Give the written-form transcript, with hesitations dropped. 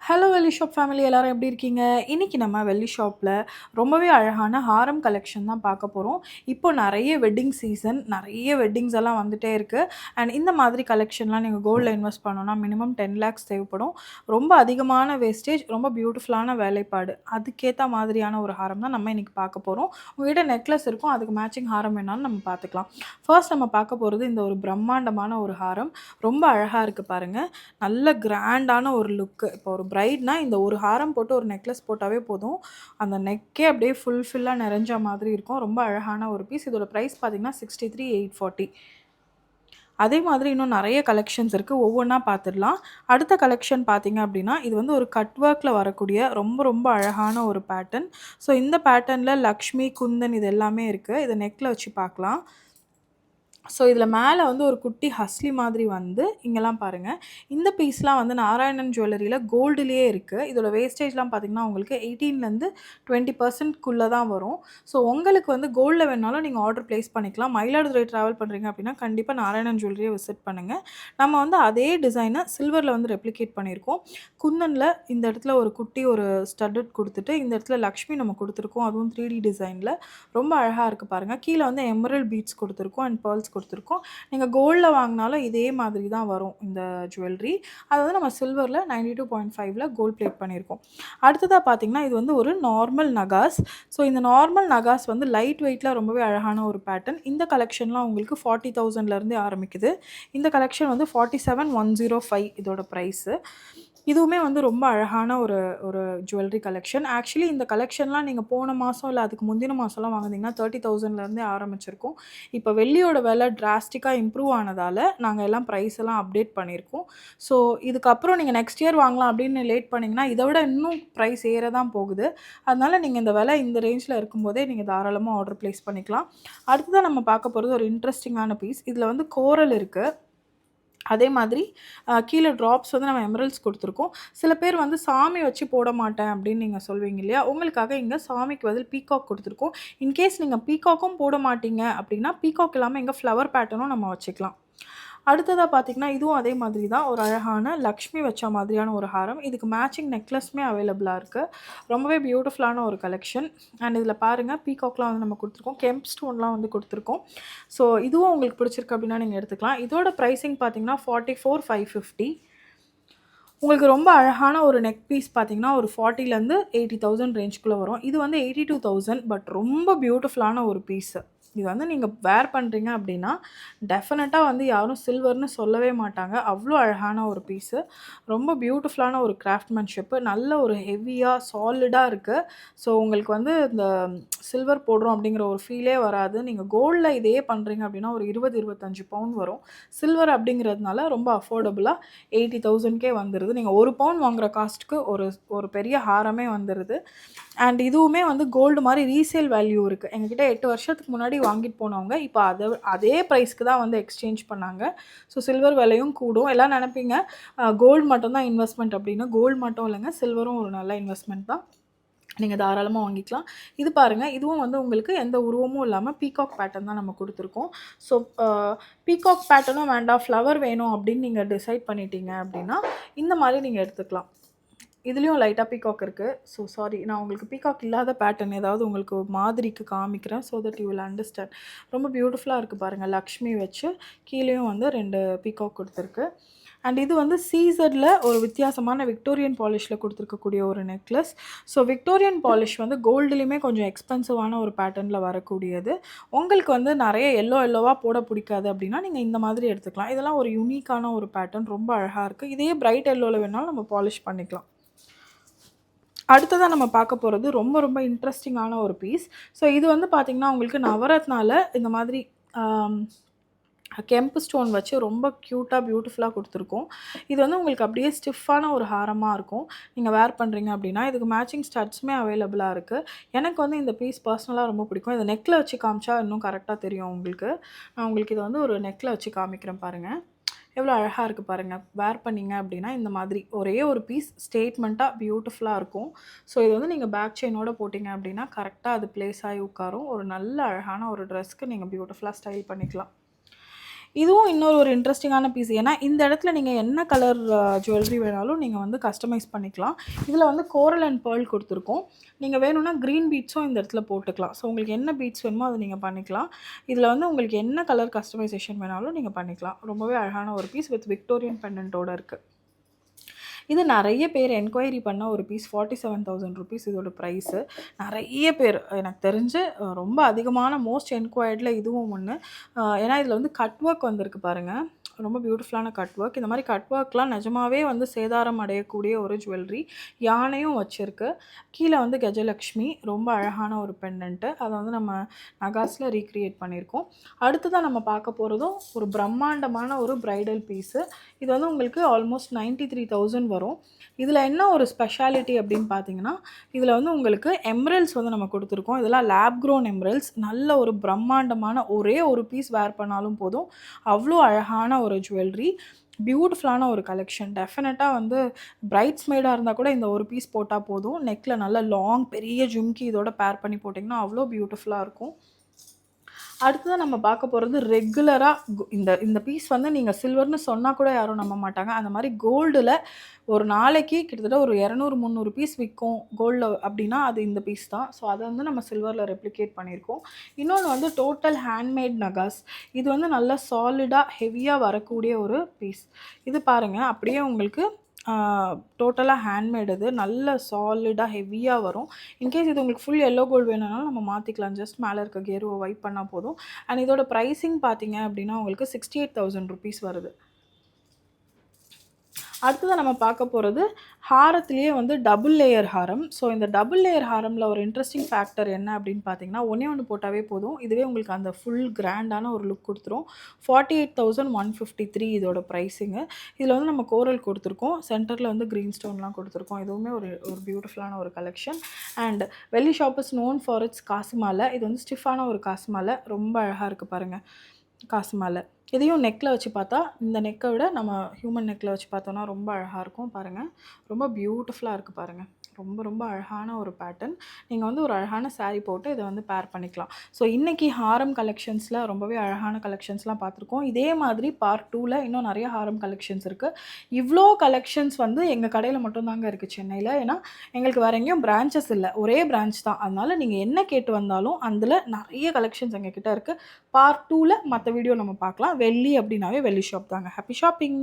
Hello வெள்ளி shop family எல்லாரும் எப்படி இருக்கீங்க? இன்னைக்கு நம்ம வெள்ளி ஷாப்பில் ரொம்பவே அழகான ஹாரம் கலெக்ஷன் தான் பார்க்க போகிறோம். இப்போ நிறைய வெட்டிங் சீசன், நிறைய வெட்டிங்ஸ் எல்லாம் வந்துட்டே இருக்கு. அண்ட் இந்த மாதிரி கலெக்ஷன்லாம் நீங்கள் கோல்டில் இன்வெஸ்ட் பண்ணோன்னா மினிமம் 10 லேக்ஸ் தேவைப்படும். ரொம்ப அதிகமான வேஸ்டேஜ், ரொம்ப பியூட்டிஃபுல்லான வேலைப்பாடு, அதுக்கேற்ற மாதிரியான ஒரு ஹாரம் தான் நம்ம இன்னைக்கு பார்க்க போகிறோம். உங்கள்கிட்ட நெக்லஸ் இருக்கும், அதுக்கு மேட்சிங் ஹாரம் வேணாலும் நம்ம பார்த்துக்கலாம். ஃபர்ஸ்ட் நம்ம பார்க்க போகிறது இந்த ஒரு பிரம்மாண்டமான ஒரு ஹாரம். ரொம்ப அழகாக இருக்குது பாருங்கள். நல்ல கிராண்டான ஒரு லுக்கு. இப்போ ஒரு பிரைட்னா இந்த ஒரு ஹாரம் போட்டு ஒரு நெக்லஸ் போட்டாவே போதும், அந்த நெக்கே அப்படியே ஃபுல்லாக நிறைஞ்ச மாதிரி இருக்கும். ரொம்ப அழகான ஒரு பீஸ். இதோட ப்ரைஸ் பார்த்தீங்கன்னா 63,840. அதே மாதிரி இன்னும் நிறைய கலெக்ஷன்ஸ் இருக்குது, ஒவ்வொன்றா பார்த்துடலாம். அடுத்த கலெக்ஷன் பார்த்தீங்க அப்படின்னா, இது வந்து ஒரு கட் ஒர்க்கில் வரக்கூடிய ரொம்ப அழகான ஒரு பேட்டர்ன். ஸோ இந்த பேட்டர்னில் லக்ஷ்மி, குந்தன் இது எல்லாமே இருக்குது. இதை நெக்கில் வச்சு பார்க்கலாம். ஸோ இதில் மேலே வந்து ஒரு குட்டி ஹஸ்லி மாதிரி வந்து இங்கெல்லாம் பாருங்கள். இந்த பீஸ்லாம் வந்து நாராயணன் ஜுவல்லரியில் கோல்டுலேயே இருக்குது. இதோட வேஸ்டேஜ்லாம் பார்த்திங்கன்னா உங்களுக்கு 18லேருந்து 20% தான் வரும். ஸோ உங்களுக்கு வந்து கோல்டில் வேணாலும் நீங்கள் ஆர்டர் ப்ளேஸ் பண்ணிக்கலாம். மயிலாடுதுறை ட்ராவல் பண்ணுறீங்க அப்படின்னா கண்டிப்பாக நாராயணன் ஜுவல்லரியை விசிட் பண்ணுங்கள். நம்ம வந்து அதே டிசைனை சில்வரில் வந்து ரெப்ளிகேட் பண்ணியிருக்கோம். குந்தனில் இந்த இடத்துல ஒரு குட்டி ஒரு ஸ்டட்டட் கொடுத்துட்டு, இந்த இடத்துல லக்ஷ்மி நம்ம கொடுத்துருக்கோம், அதுவும் 3D டிசைனில் ரொம்ப அழகாக இருக்குது பாருங்கள். கீழே வந்து எமரல்ட் பீட்ஸ் கொடுத்துருக்கோம் அண்ட் பேர்ல்ஸ் கொடுத்துருக்கோம். நீங்கள் கோல்டில் வாங்கினாலும் இதே மாதிரி தான் வரும் இந்த ஜுவல்லரி. அது வந்து நம்ம சில்வரில் 92.5ல் கோல்ட் பிளேட் பண்ணியிருக்கோம். அடுத்ததாக பார்த்தீங்கன்னா இது வந்து ஒரு நார்மல் நகாஸ். ஸோ இந்த நார்மல் நகாஸ் வந்து லைட் வெயிட்டில் ரொம்பவே அழகான ஒரு பேட்டர்ன். இந்த கலெக்ஷன்லாம் உங்களுக்கு 40,000லேருந்தே ஆரம்பிக்குது. இந்த கலெக்ஷன் வந்து 47,105 இதோட ப்ரைஸு. இதுவுமே வந்து ரொம்ப அழகான ஒரு ஒரு ஜுவல்லரி கலெக்ஷன். ஆக்சுவலி இந்த கலெக்ஷன்லாம் நீங்கள் போன மாதம் இல்லை அதுக்கு முந்தின மாதம்லாம் வாங்குனீங்கன்னா 30,000லேருந்தே ஆரம்பிச்சிருக்கும். இப்போ வெள்ளியோட விலை டிராஸ்டிக்காக இம்ப்ரூவ் ஆனதால் நாங்கள் எல்லாம் ப்ரைஸ் எல்லாம் அப்டேட் பண்ணியிருக்கோம். ஸோ இதுக்கப்புறம் நீங்கள் நெக்ஸ்ட் இயர் வாங்கலாம் அப்படின்னு லேட் பண்ணிங்கன்னா இதை விட இன்னும் ப்ரைஸ் ஏற தான் போகுது. அதனால் நீங்கள் இந்த விலை இந்த ரேஞ்சில் இருக்கும்போதே நீங்கள் தாராளமாக ஆர்டர் ப்ளேஸ் பண்ணிக்கலாம். அடுத்ததாக நம்ம பார்க்க போகிறது ஒரு இன்ட்ரெஸ்டிங்கான பீஸ். இதில் வந்து கோரல் இருக்குது. அதே மாதிரி கீழே ட்ராப்ஸ் வந்து நம்ம எமரல்ஸ் கொடுத்துருக்கோம். சில பேர் வந்து சாமி வச்சு போட மாட்டேன் அப்படின்னு நீங்கள் சொல்வீங்க இல்லையா? உங்களுக்காக இங்கே சாமிக்கு பதில் பீகாக் கொடுத்துருக்கோம். இன்கேஸ் நீங்கள் பீகாக்கும் போட மாட்டீங்க அப்படின்னா பீகாக் இல்லாமல் இங்கே ஃப்ளவர் பேட்டர்னும் நம்ம வச்சுக்கலாம். அடுத்ததாக பார்த்தீங்கன்னா இதுவும் அதே மாதிரி தான், ஒரு அழகான லக்ஷ்மி வச்ச மாதிரியான ஒரு ஹாரம். இதுக்கு மேட்சிங் நெக்லஸ்மே அவைலபிளாக இருக்குது. ரொம்பவே பியூட்டிஃபுல்லான ஒரு கலெக்ஷன். அண்ட் இதில் பாருங்கள் பீகாக்லாம் வந்து நம்ம கொடுத்துருக்கோம், கெம்ப் ஸ்டோன்லாம் வந்து கொடுத்துருக்கோம். ஸோ இதுவும் உங்களுக்கு பிடிச்சிருக்கு அப்படின்னா நீங்கள் எடுத்துக்கலாம். இதோட ப்ரைஸிங் பார்த்தீங்கன்னா 44,550. உங்களுக்கு ரொம்ப அழகான ஒரு நெக் பீஸ் பார்த்தீங்கன்னா ஒரு 40லேருந்து 80,000 ரேஞ்சுக்குள்ளே வரும். இது வந்து 82,000, பட் ரொம்ப பியூட்டிஃபுல்லான ஒரு பீஸு. இது வந்து நீங்கள் வேர் பண்ணுறீங்க அப்படின்னா டெஃபினட்டாக வந்து யாரும் சில்வர்னு சொல்லவே மாட்டாங்க. அவ்வளோ அழகான ஒரு பீஸு. ரொம்ப பியூட்டிஃபுல்லான ஒரு கிராஃப்ட்மேன்ஷிப்பு. நல்ல ஒரு ஹெவியாக சாலிடாக இருக்குது. ஸோ உங்களுக்கு வந்து இந்த சில்வர் போடுறோம் அப்படிங்கிற ஒரு ஃபீலே வராது. நீங்கள் கோல்டில் இதே பண்ணுறீங்க அப்படின்னா ஒரு 20-25 பவுண்ட் வரும். சில்வர் அப்படிங்கிறதுனால ரொம்ப அஃபோர்டபுளாக 80,000க்கே வந்துடுது. நீங்கள் ஒரு பவுண்ட் வாங்குகிற காஸ்ட்டுக்கு ஒரு பெரிய ஹாரமே வந்துடுது. அண்ட் இதுவுமே வந்து கோல்டு மாதிரி ரீசேல் வேல்யூ இருக்குது. எங்ககிட்ட 8 வருஷத்துக்கு முன்னாடி வாங்கிட்டு போனவங்க இப்போ அதே ப்ரைஸ்க்கு தான் வந்து எக்ஸ்சேஞ்ச் பண்ணாங்க. ஸோ சில்வர் விலையும் கூடும். எல்லாம் நினைப்பீங்க கோல்டு மட்டும்தான் இன்வெஸ்ட்மெண்ட் அப்படின்னு. கோல்டு மட்டும் இல்லைங்க, சில்வரும் ஒரு நல்ல இன்வெஸ்ட்மெண்ட் தான். நீங்கள் தாராளமாக வாங்கிக்கலாம். இது பாருங்கள், இதுவும் வந்து உங்களுக்கு எந்த உருவமும் இல்லாமல் பீகாக் பேட்டர்ன் தான் நம்ம கொடுத்துருக்கோம். ஸோ பீகாக் பேட்டர்னும் வேண்டாம், ஃப்ளவர் வேணும் அப்படின்னு நீங்கள் டிசைட் பண்ணிட்டீங்க அப்படின்னா இந்த மாதிரி நீங்கள் எடுத்துக்கலாம். இதுலேயும் லைட்டாக பீகாக் இருக்குது. ஸோ சாரி, நான் உங்களுக்கு பீகாக் இல்லாத பேட்டர்ன் ஏதாவது உங்களுக்கு மாதிரிக்கு காமிக்கிறேன், so that you will understand. ரொம்ப பியூட்டிஃபுல்லாக இருக்குது பாருங்கள். லக்ஷ்மி வச்சு கீழேயும் வந்து 2 பீகாக் கொடுத்துருக்கு. அண்ட் இது வந்து சீசரில் ஒரு வித்தியாசமான விக்டோரியன் பாலிஷில் கொடுத்துருக்கக்கூடிய ஒரு நெக்லஸ். ஸோ விக்டோரியன் பாலிஷ் வந்து கோல்டுலேயுமே கொஞ்சம் எக்ஸ்பென்சிவான ஒரு பேட்டர்னில் வரக்கூடியது. உங்களுக்கு வந்து நிறைய எல்லோவாக போட பிடிக்காது அப்படின்னா நீங்கள் இந்த மாதிரி எடுத்துக்கலாம். இதெல்லாம் ஒரு யூனிக்கான ஒரு பேட்டர்ன், ரொம்ப அழகாக இருக்குது. இதே பிரைட் எல்லோவில் வேணாலும் நம்ம பாலிஷ் பண்ணிக்கலாம். அடுத்ததாக நம்ம பார்க்க போகிறது ரொம்ப இன்ட்ரெஸ்டிங்கான ஒரு பீஸ். ஸோ இது வந்து பார்த்திங்கன்னா உங்களுக்கு நவரத்னால இந்த மாதிரி கெம்பு ஸ்டோன் வச்சு ரொம்ப க்யூட்டாக பியூட்டிஃபுல்லாக கொடுத்துருக்கோம். இது வந்து உங்களுக்கு அப்படியே ஸ்டிஃபான ஒரு ஹாரமாக இருக்கும். நீங்கள் வேர் பண்ணுறீங்க அப்படின்னா இதுக்கு மேட்சிங் ஸ்டட்ஸுமே அவைலபிளாக இருக்குது. எனக்கு வந்து இந்த பீஸ் பர்சனலாக ரொம்ப பிடிக்கும். இதை நெக்கில் வச்சு காமிச்சா இன்னும் கரெக்டாக தெரியும் உங்களுக்கு. நான் உங்களுக்கு இதை வந்து ஒரு நெக்கில் வச்சு காமிக்கிறேன் பாருங்கள். எவ்வளோ அழகாக இருக்குது பாருங்கள். வேர் பண்ணிங்க அப்படின்னா இந்த மாதிரி ஒரே ஒரு பீஸ் ஸ்டேட்மெண்ட்டாக பியூட்டிஃபுல்லாக இருக்கும். ஸோ இது வந்து நீங்கள் பேக் செயினோட போட்டிங்க அப்படின்னா கரெக்டாக அது ப்ளேஸ் ஆகி உட்காரும். ஒரு நல்ல அழகான ஒரு ட்ரெஸ்க்கு நீங்கள் பியூட்டிஃபுல்லாக ஸ்டைல் பண்ணிக்கலாம். இதுவும் இன்னொரு ஒரு இன்ட்ரெஸ்டிங்கான பீஸ். ஏன்னா, இந்த இடத்துல நீங்க என்ன கலர் ஜுவல்லரி வேணாலும் நீங்க வந்து கஸ்டமைஸ் பண்ணிக்கலாம். இதுல வந்து கோரல் அண்ட் பேர்ல் குடுத்துருக்கோம். நீங்க வேணும்னா கிரீன் பீட்ஸும் இந்த இடத்துல போட்டுக்கலாம். ஸோ உங்களுக்கு என்ன பீட்ஸ் வேணுமோ அத நீங்க பண்ணிக்கலாம். இதுல வந்து உங்களுக்கு என்ன கலர் கஸ்டமைசேஷன் வேணாலும் நீங்க பண்ணிக்கலாம். ரொம்பவே அழகான ஒரு பீஸ் வித் விக்டோரியன் பெண்டன்ட்டோட இருக்கு. இது நெறைய பேர் என்கொயரி பண்ண ஒரு பீஸ். 47,000 ரூப்பீஸ் இதோட ப்ரைஸு. நெறைய பேர் எனக்கு தெரிஞ்சு ரொம்ப அதிகமான மோஸ்ட் என்கொயர்ட்ல இதுவும் ஒண்ணு. ஏன்னா இதில வந்து கட் ஒர்க் வந்திருக்கு பாருங்க. ரொம்ப பியூட்டிஃபுல்லான கட் ஒர்க். இந்த மாரி கட் ஒர்க்லாம் நிஜமாவே வந்து சேதாரம் அடையக்கூடிய ஒரு ஜுவல்லரி. யானையும் வச்சிருக்கு. கீழ வந்து கஜலக்ஷ்மி ரொம்ப அழகான ஒரு பெண்டன்ட்டு. அத வந்து நம்ம நகாஸ்ல ரீக்ரியேட் பண்ணியிருக்கோம். அடுத்ததா நம்ம பார்க்க போறதும் ஒரு பிரம்மாண்டமான ஒரு பிரைடல் பீஸு. இது வந்து உங்களுக்கு ஆல்மோஸ்ட் 93,000 வரும். இதில என்ன ஒரு ஸ்பெஷாலிட்டி அப்படின்னு பார்த்தீங்கன்னா, இதில வந்து உங்களுக்கு எமரல்ட்ஸ் வந்து நம்ம குடுத்துருக்கோம். இதெல்லாம் லேப் க்ரோன் எமரல்ட்ஸ். நல்ல ஒரு பிரம்மாண்டமான ஒரே ஒரு பீஸ் வேர் பண்ணாலும் போதும். அவ்ளோ அழகான ஒரு ஜுவல்லரி. பியூட்டிஃபுல்லான ஒரு கலெக்ஷன். டெஃபினட்டா வந்து பிரைட்ஸ்மெய்டா இருந்தா கூட இந்த ஒரு பீஸ் போட்டா போதும். நெக்ல நல்ல லாங் பெரிய ஜும்கி இதோட பேர் பண்ணி போட்டிங்கன்னா, அவ்ளோ பியூட்டிஃபுல்லா இருக்கும். அடுத்ததா நம்ம பார்க்க போறது ரெகுலரா இந்த இந்த பீஸ் வந்து நீங்க சில்வர்ன்னு சொன்னா கூட யாரும் நம்ப மாட்டாங்க. அந்த மாரி கோல்டுல ஒரு நாளைக்கு கிட்டத்தட்ட ஒரு 200, 300 பீஸ் விக்கும் கோல்ட்ல அப்டின்னா, அது இந்த பீஸ் தான். ஸோ அத வந்து நம்ம சில்வர்ல ரெப்ளிகேட் பண்ணியிருக்கோம். இன்னொன்னு வந்து டோட்டல் ஹேண்ட்மேட் நகாஸ். இது வந்து நல்லா சாலிடா, ஹெவியா வரக்கூடிய ஒரு பீஸ். இது பாருங்க அப்படியே உங்களுக்கு டோட்டலா ஹேண்ட்மேட் இது. நல்ல சாலிடா, ஹெவியா வரும். இன்கேஸ் இது உங்களுக்கு ஃபுல் எல்லோ கோல்டு வேணும்னாலும் நம்ம மாத்திக்கலாம். ஜஸ்ட் மேல இருக்க கேருவ வைப் பண்ணா போதும். அண்ட் இதோட பிரைசிங் பார்த்தீங்க அப்படின்னா, உங்களுக்கு 68,000 ரூப்பீஸ் வருது. அடுத்ததா நம்ம பார்க்க போறது, ஹாரத்திலேயே வந்து டபுள் லேயர் ஹாரம். ஸோ இந்த டபுள் லேயர் ஹாரம்ல ஒரு இன்ட்ரெஸ்டிங் ஃபேக்டர் என்ன அப்படின்னு பார்த்தீங்கன்னா, ஒண்ணே ஒண்ணு போட்டாவே போதும். இதுவே உங்களுக்கு அந்த ஃபுல் கிராண்டான ஒரு லுக் குடுத்துரும். 48,153 இதோட பிரைஸிங்கு. இதில வந்து நம்ம கோரல் குடுத்துருக்கோம். சென்டர்ல வந்து கிரீன் ஸ்டோன்லாம் குடுத்துருக்கோம். இதுவுமே ஒரு ஒரு பியூட்டிஃபுல்லான ஒரு கலெக்ஷன். அண்ட் வெள்ளி shop is known for it's காசு மாலை. இது வந்து ஸ்டிஃப்பான ஒரு காசு மாலை. ரொம்ப அழகா இருக்கு பாருங்க. காசு மாலை. இதையும் நெக்ல வச்சு பார்த்தா, இந்த நெக்க விட நம்ம ஹியூமன் நெக்ல வச்சு பார்த்தோம்னா ரொம்ப அழகா இருக்கும் பாருங்க. ரொம்ப பியூட்டிஃபுல்லா இருக்கு பாருங்க. ரொம்ப ரொம்ப அழகான ஒரு பேட்டர்ன். நீங்க வந்து ஒரு அழகான சாரி போட்டு இத வந்து பேர் பண்ணிக்கலாம். ஸோ இன்னைக்கு ஹாரம் கலெக்ஷன்ஸ்ல ரொம்பவே அழகான கலெக்ஷன்ஸ்லாம் பார்த்துருக்கோம். இதே மாதிரி பார்ட் 2ல இன்னும் நெறைய ஹாரம் கலெக்ஷன்ஸ் இருக்கு. இவ்ளோ கலெக்ஷன்ஸ் வந்து எங்க கடையில மட்டும் தாங்க இருக்கு சென்னையில. ஏன்னா, எங்களுக்கு வேற எங்கேயும் பிரான்ச்சஸ் இல்ல. ஒரே பிரான்ச் தான். அதனால நீங்க என்ன கேட்டு வந்தாலும் அதுல நெறைய கலெக்ஷன்ஸ் எங்ககிட்ட இருக்கு. பார்ட் 2ல மத்த வீடியோ நம்ம பார்க்கலாம். வெள்ளி அப்படின்னாவே வெள்ளி ஷாப் தாங்க. Happy shopping!